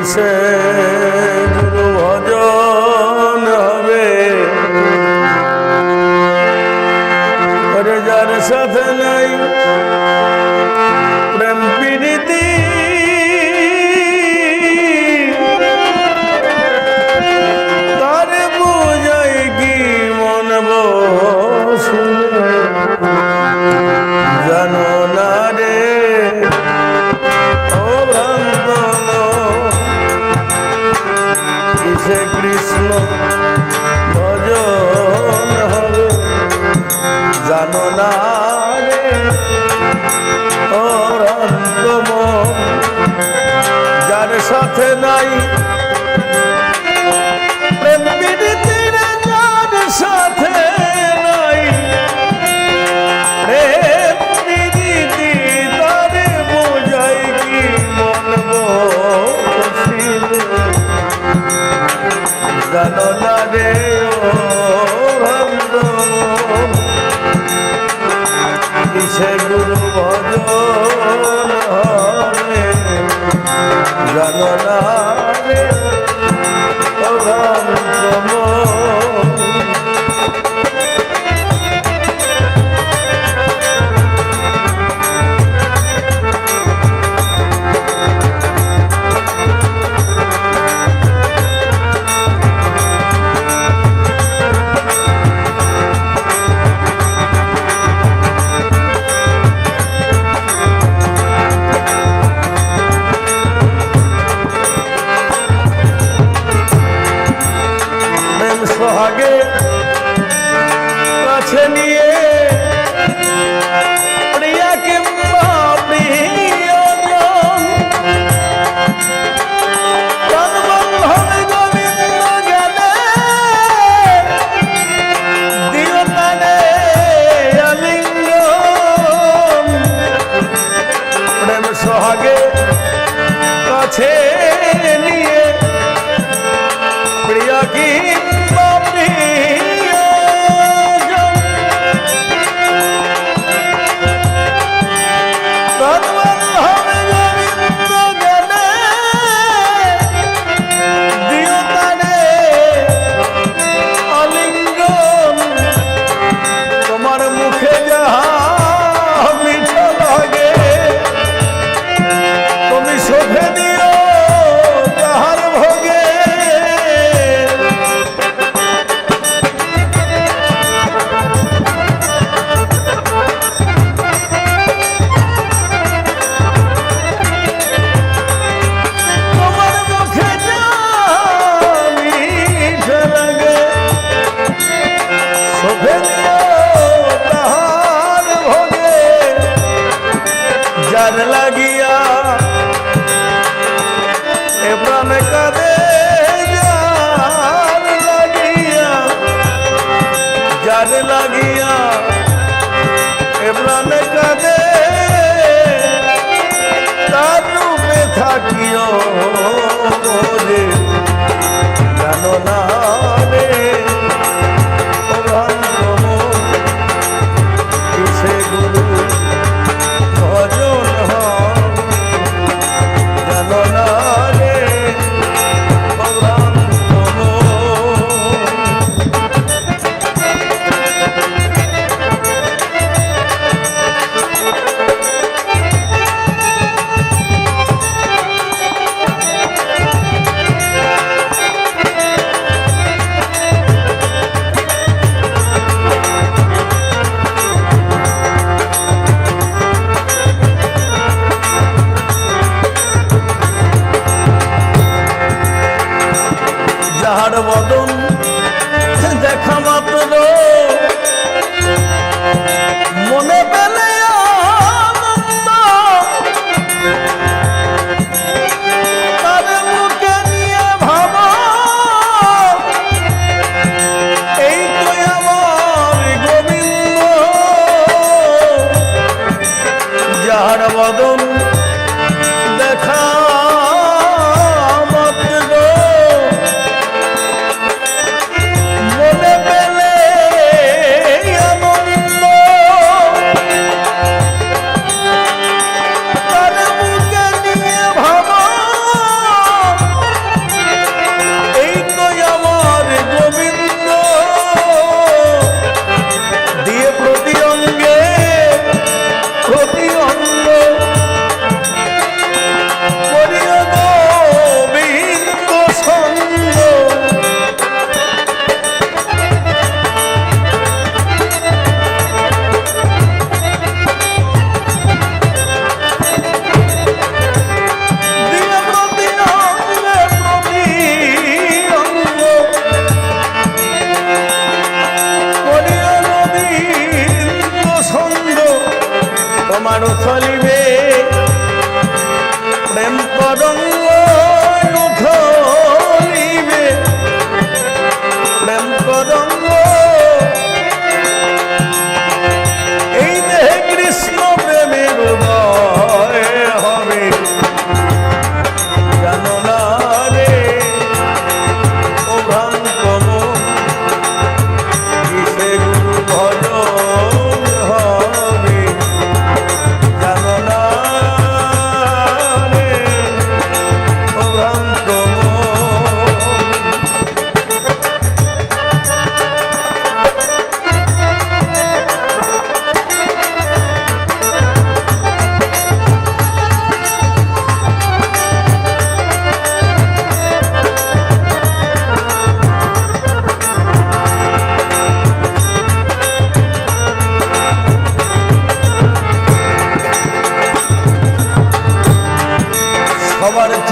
কিসে গুরু ভজন হবে, ওরে যার সাথে নাই প্রেম প্রীতি, তার বুঝাই কি মন বসিলে, জানো না রে ও ভ্রান্ত কিসে কৃষ্ণ ভজন হবে, জানো না রে ও ভ্রান্ত মন, যার সাথে নাই প্রেম প্রীতি, যার সাথে নাই প্রেম প্রীতি, তার বোঝাই কি মন বসিলে, জানো না রে ও ভ্রান্ত কিসে গুরু ভজন হবে, জানো না রে ও ভ্রান্ত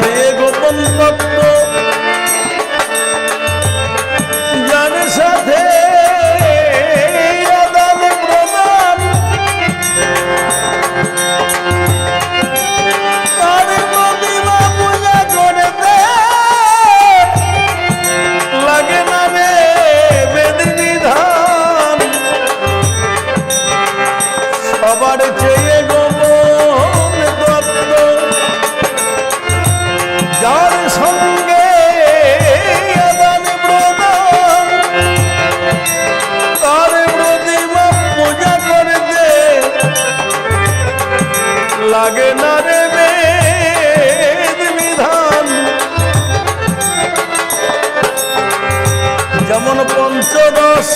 ভাবে গোপন তত্ত্ব যার সাথে আদান প্রদান তার প্রতিমা পূজা করতে লাগে না রে বেদ বিধান সবার চেয়ে গোপন তত্ত্ব যার সঙ্গে আদান প্রদান তার প্রতিমা পূজা করতে লাগে না রে বেদ বিধান যেমন পঞ্চদশ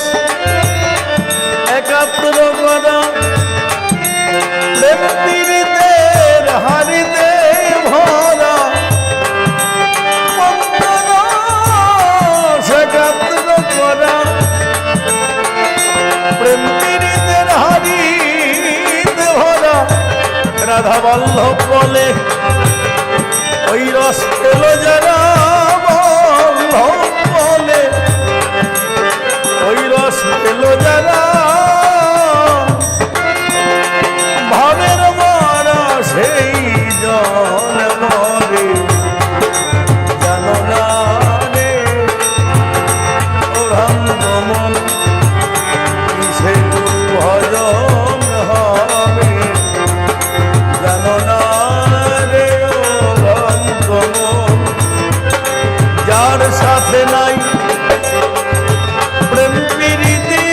একাত্তর করা ব্যক্তিদের হারিতে ভরা পঞ্চদশ একাত্তর করা প্রেম পীড়িতের হারিতে ভরা রাধা বল্লভ বলে ওই রস পেল যারা বল্লভ বলে ওই রস পেল যারা ভাবের মারা সেই জন মরে জানো না রে অভ্রান্ত মন কিসে ভজন হবে জানো না রে অভ্রান্ত মন যার সাথে নাই প্রেম প্রীতি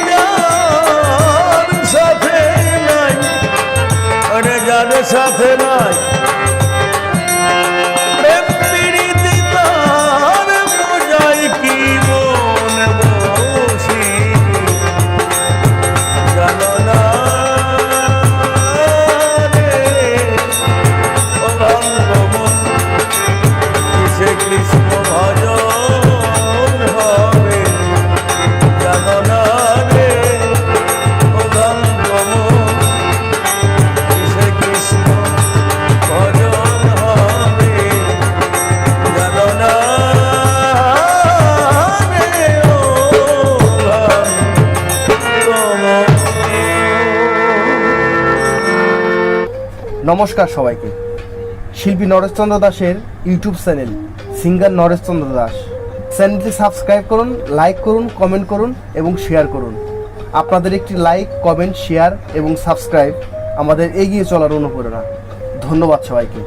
যার সাথে নাই আরে যার সাথে নাই প্রেম প্রীতি তার পূজাই কি মন বসি জানো না রে অভ্রান্ত মন কিসে কৃষ্ণ ভজন হবে জানো না রে অভ্রান্ত মন কিসে কৃষ্ণ ভজন হবে জানো না রে অভ্রান্ত মন। নমস্কার সবাইকে। শিল্পী নরেশচন্দ্র দাসের YouTube channel singer Nareshchandra Das চ্যানেলটি সাবস্ক্রাইব করুন, লাইক করুন, কমেন্ট করুন এবং শেয়ার করুন। আপনাদের একটি লাইক, কমেন্ট, শেয়ার এবং সাবস্ক্রাইব আমাদের এগিয়ে চলার অনুপ্রেরণা। ধন্যবাদ সবাইকে।